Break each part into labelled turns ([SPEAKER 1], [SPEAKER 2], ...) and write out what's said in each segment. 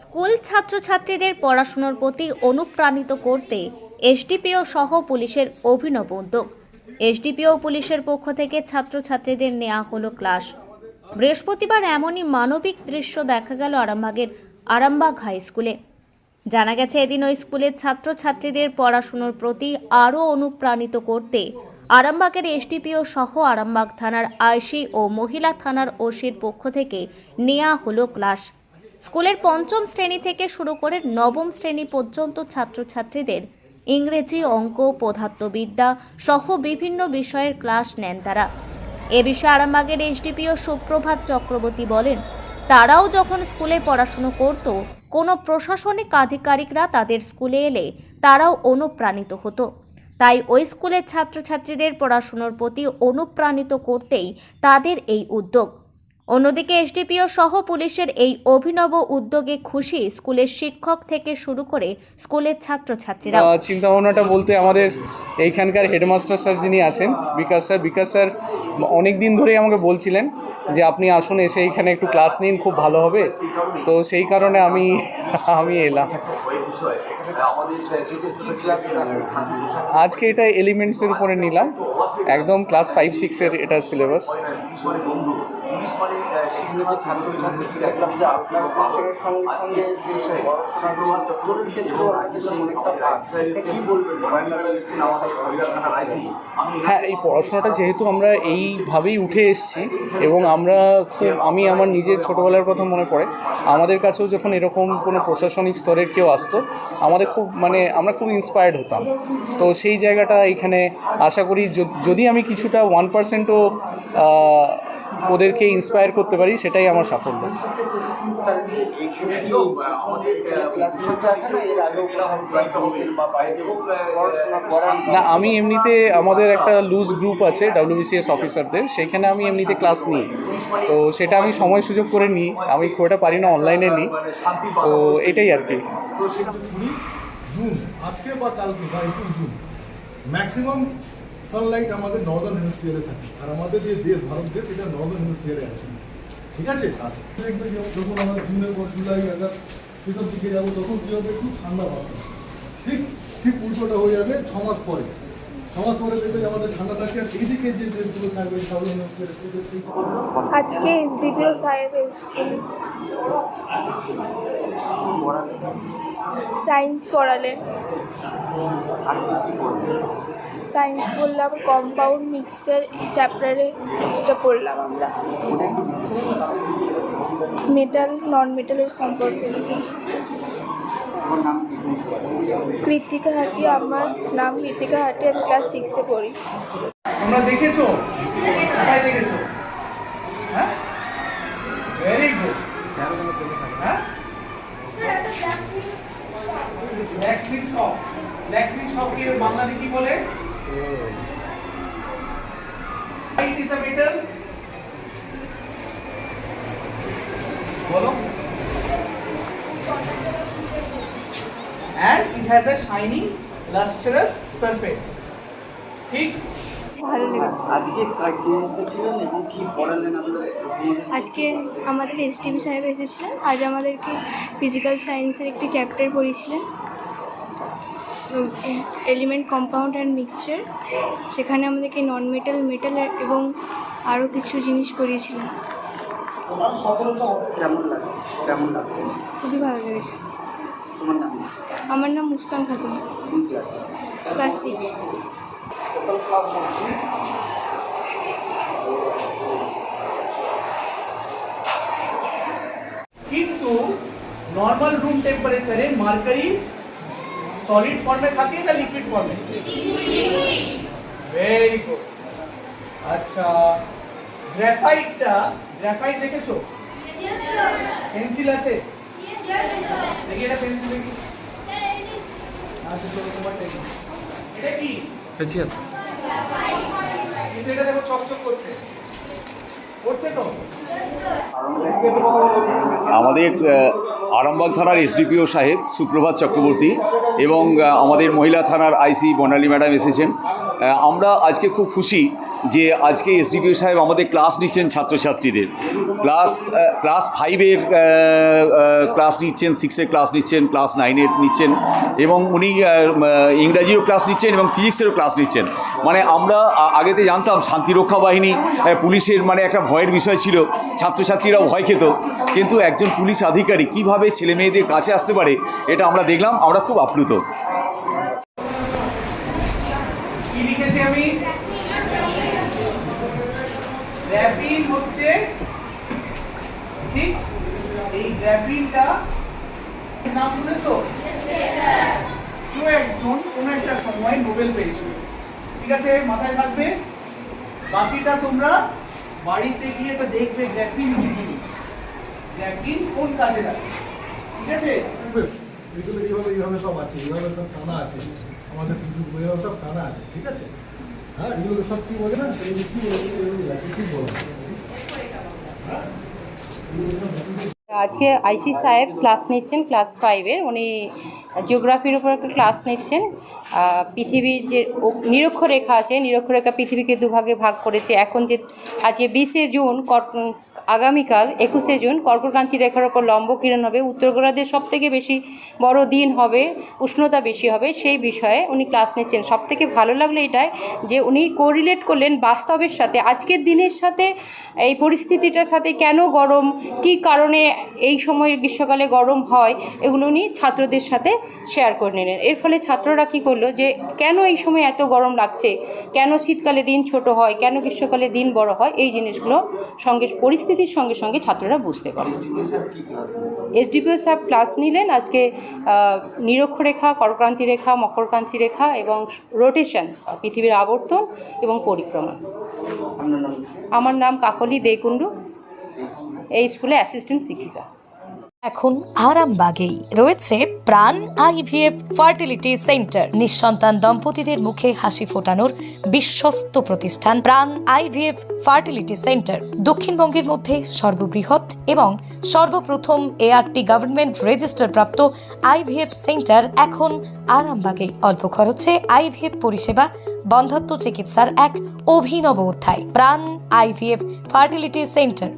[SPEAKER 1] School ছাত্রছাত্রীদের পড়াশোনার প্রতি অনুপ্রাণিত করতে এসডিপিও সহ পুলিশের অভিনব উদ্যোগ। এসডিপিও পুলিশের পক্ষ থেকে ছাত্রছাত্রীদের নেওয়া হলো ক্লাস। বৃহস্পতিবার এমনই মানবিক দৃশ্য দেখা গেল আরামবাগ হাই স্কুলে। জানা গেছে, এদিন ওই স্কুলের ছাত্রছাত্রীদের পড়াশোনার প্রতি আরও অনুপ্রাণিত করতে আরামবাগের এসডিপিও সহ আরামবাগ থানার আইসি ও মহিলা থানার ওসির পক্ষ থেকে নেওয়া হলো ক্লাস। স্কুলের পঞ্চম শ্রেণী থেকে শুরু করে নবম শ্রেণী পর্যন্ত ছাত্রছাত্রীদের ইংরেজি, অঙ্ক, পদার্থবিদ্যা সহ বিভিন্ন বিষয়ের ক্লাস নেন তারা। এ বিষয়ে আরামবাগের এসডিপিও সুপ্রভাত চক্রবর্তী বলেন, তারাও যখন স্কুলে পড়াশুনো করত, কোনো প্রশাসনিক আধিকারিকরা তাদের স্কুলে এলে তারাও অনুপ্রাণিত হতো। তাই ওই স্কুলের ছাত্রছাত্রীদের পড়াশুনোর প্রতি অনুপ্রাণিত করতেই তাদের এই উদ্যোগ। অন্যদিকে এসডিপিও সহ পুলিশের এই অভিনব উদ্যোগে খুশি স্কুলের শিক্ষক থেকে শুরু করে স্কুলের ছাত্রছাত্রীরা।
[SPEAKER 2] চিন্তা ভাবনাটা বলতে আমাদের এইখানকার হেডমাস্টার স্যার যিনি আছেন, বিকাশ স্যার অনেক দিন ধরেই আমাকে বলছিলেন যে আপনি আসুন, এসে এইখানে একটু ক্লাস নিন, খুব ভালো হবে। তো সেই কারণে আমি এলাম। আজকে এটা এলিমেন্টসের উপরে নিলাম, একদম ক্লাস 5-6-এর এটা সিলেবাস। হ্যাঁ, এই পড়াশোনাটা যেহেতু আমরা এইভাবেই উঠে এসেছি এবং আমি আমার নিজের ছোটোবেলার কথা মনে পড়ে, আমাদের কাছেও যখন এরকম কোনো প্রশাসনিক স্তরের কেউ আসতো, আমাদের আমরা খুব ইন্সপায়ার্ড হতাম। তো সেই জায়গাটা এখানে আশা করি যদি আমি কিছুটা 1%ও ওদেরকে ইন্সপায়ার করতে পারি, সেটাই আমার সাফল্য। না, আমি এমনিতে আমাদের একটা লুজ গ্রুপ আছে WBCS অফিসারদের, সেইখানে আমি এমনিতে ক্লাস নিই। তো সেটা আমি সময় সুযোগ করে নিই, আমি খুব একটা পারি না অনলাইনে নিই। তো এটাই আর কি।
[SPEAKER 3] জুন আজকে বা কালকে বা 21 জুন ম্যাক্সিমাম সানলাইট আমাদের নর্দার্ন হেমিস্ফিয়ারে থাকে, আর আমাদের যে দেশ ভারত দেশ, এটা নর্দার্ন হেমিস্ফিয়ারে আছে, ঠিক আছে। দেখবে যখন আমরা জুনের পর জুলাই, আগস্ট সেসব দিকে যাবো, তখন কী হবে, খুব ঠান্ডা বাতাস। ঠিক উল্টোটা হয়ে যাবে 6 মাস পরে। 6 মাস পরে দেখবে আমাদের ঠান্ডা থাকে, আর এইদিকে যে দেশগুলো থাকবে সাউদার্ন হেমিস্ফিয়ারে।
[SPEAKER 4] আজকে এসডিপিও সাহেব এসেছেন, সায়েন্স পড়ালেন। সায়েন্স পড়লাম, কম্পাউন্ড মিক্সচার চ্যাপ্টারে যেটা পড়লাম আমরা, মেটাল নন মেটালের সম্পর্কে লিখেছি। কৃতিকা হাটি, আমার নাম কৃতিকা হাটি, আমি ক্লাস 6-এ পড়ি।
[SPEAKER 2] তোমরা দেখেছো? কোথায় দেখেছো? হ্যাঁ, ভেরি গুড। হ্যাঁ, ব্ল্যাকস্মিথ শপ কি বাংলাতে কি বলে? It is a metal. বলো। And it has a shiny, lustrous surface. ঠিক?
[SPEAKER 4] ভালো লেগেছে।
[SPEAKER 5] আজকে আমাদের এসডিপি সাহেব এসেছিলেন। আজ আমাদেরকে ফিজিক্যাল সায়েন্সের একটি চ্যাপ্টার পড়িয়েছিলেন, এলিমেন্ট, কম্পাউন্ড অ্যান্ড মিক্সচার। সেখানে আমাদেরকে নন মেটাল, মেটাল এবং আরও কিছু জিনিস পড়িয়েছিলেন। খুবই ভালো লেগেছে। আমার নাম মুস্কান খাতুন, ক্লাস 6।
[SPEAKER 2] কিন্তু নর্মাল রুম টেম্পারেচারে মার্কারি সলিড ফর্মে থাকে না লিকুইড ফর্মে? Very good. আচ্ছা, গ্রাফাইট দেখেছো? পেন্সিল আছে? দেখি এটা পেন্সিল দেখি। আচ্ছা, চলো তোমার দেখি। এটা কি? পেন্সিল। এটা দেখো চকচক করছে তো।
[SPEAKER 6] আমাদের আরামবাগ থানার এসডিপিও সাহেব সুপ্রভাত চক্রবর্তী এবং আমাদের মহিলা থানার আইসি বর্ণালী ম্যাডাম এসেছেন। আমরা আজকে খুব খুশি যে আজকে এসডিপিও সাহেব আমাদের ক্লাস নিচ্ছেন ছাত্রছাত্রীদের, ক্লাস 5-এর ক্লাস নিচ্ছেন, 6-এর ক্লাস নিচ্ছেন, ক্লাস 9-এর নিচ্ছেন, এবং উনি ইংরাজিরও ক্লাস নিচ্ছেন এবং ফিজিক্সেরও ক্লাস নিচ্ছেন। মানে আমরা আগেতে জানতাম শান্তিরক্ষা বাহিনী, পুলিশের মানে একটা ভয়ের বিষয় ছিল, ছাত্রছাত্রীরা ভয় খেত, কিন্তু একজন পুলিশ আধিকারিক কীভাবে ছেলে মেয়েদের কাছে আসতে পারে এটা আমরা দেখলাম, আমরা খুব আপ্লুত।
[SPEAKER 7] কি লিখেছি আমি? গ্র্যাফিন হচ্ছে ঠিক, এই গ্র্যাফিনটা নাম শুনেছো? কেউ একজন কোনো একটা সময় নোবেল পেয়েছিল, ঠিক আছে, মাথায় থাকবে। বাকিটা তোমরা বাড়িতে গিয়ে এটা দেখবে গ্র্যাফিন কি জিনিস, গ্র্যাফিন কোন কাজে লাগে, ঠিক আছে?
[SPEAKER 3] এগুলো এইভাবে সব আছে, এইভাবে সব টানা আছে, আমাদের কিছু এইভাবে সব টানা আছে, ঠিক আছে। হ্যাঁ, এগুলোকে সব কি বলে না, এগুলো কি বলে, কি বলে, হ্যাঁ।
[SPEAKER 8] আজকে আইসি সাহেব ক্লাস নিচ্ছেন ক্লাস 5-এর, উনি জিওগ্রাফির উপর একটা ক্লাস নিচ্ছেন। পৃথিবীর যে নিরক্ষরেখা আছে, নিরক্ষরেখা পৃথিবীকে দুভাগে ভাগ করেছে। এখন যে আজকে 20শে জুন, আগামীকাল 21শে জুন কর্কটক্রান্তি রেখার ওপর লম্ব কিরণ হবে, উত্তর গোলার্ধের সবথেকে বেশি বড় দিন হবে, উষ্ণতা বেশি হবে, সেই বিষয়ে উনি ক্লাস নিচ্ছেন। সবথেকে ভালো লাগলো এটাই যে উনি কোরিলেট করলেন বাস্তবের সাথে, আজকের দিনের সাথে, এই পরিস্থিতিটার সাথে, কেন গরম, কী কারণে এই সময় গ্রীষ্মকালে গরম হয়, এগুলো উনি ছাত্রদের সাথে শেয়ার করে নিলেন। এর ফলে ছাত্ররা কী করলো যে কেন এই সময় এত গরম লাগছে, কেন শীতকালে দিন ছোট হয়, কেন গ্রীষ্মকালে দিন বড় হয়, এই জিনিসগুলো সঙ্গে পরিস্থিতির সঙ্গে সঙ্গে ছাত্ররা বুঝতে পারবে। এসডিপিও সাহেব ক্লাস নিলেন আজকে নিরক্ষরেখা, কর্কটক্রান্তি রেখা, মকরক্রান্তি রেখা এবং রোটেশন, পৃথিবীর আবর্তন এবং পরিক্রমা। আমার নাম কাকলি দেকুন্ডু, এই স্কুলে অ্যাসিস্ট্যান্ট শিক্ষিকা।
[SPEAKER 9] এখন আরামবাগেই রয়েছে প্রাণ আইভিএফ ফার্টিলিটি সেন্টার। নিঃসন্তান দম্পতিদের মুখে হাসি ফোটানোর বিশ্বস্ত প্রতিষ্ঠান প্রাণ আইভিএফ ফার্টিলিটি সেন্টার। দক্ষিণবঙ্গের মধ্যে সর্ববৃহৎ এবং সর্বপ্রথম এআরটি গভর্নমেন্ট রেজিস্টার প্রাপ্ত আইভিএফ সেন্টার এখন আরামবাগেই। অল্প খরচে আইভিএফ পরিষেবা, বন্ধ্যাত্ব চিকিৎসার এক অভিনব অধ্যায়। প্রাণ আইভিএফ ফার্টিলিটি সেন্টার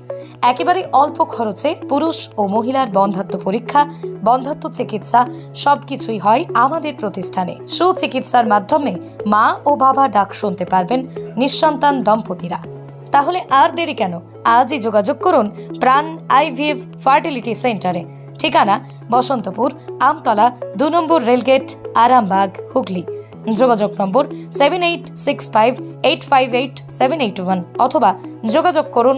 [SPEAKER 9] একেবারে অল্প খরচে পুরুষ ও মহিলার বন্ধ্যাত্ব পরীক্ষা, বন্ধ্যাত্ব চিকিৎসা সবকিছুই হয় আমাদের প্রতিষ্ঠানে। সুচিকিৎসার মাধ্যমে মা ও বাবা ডাক শুনতে পারবেন নিঃসন্তান দম্পতিরা। তাহলে আর দেরি কেন, আজই যোগাযোগ করুন প্রাণ আইভিএফ ফার্টিলিটি সেন্টারে। ঠিকানা বসন্তপুর, আমতলা, 2 নম্বর রেলগেট, আরামবাগ, হুগলি। যোগাযোগ নম্বর 7865858781 অথবা যোগাযোগ করুন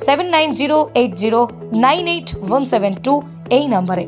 [SPEAKER 9] 7908098172 এই নম্বরে।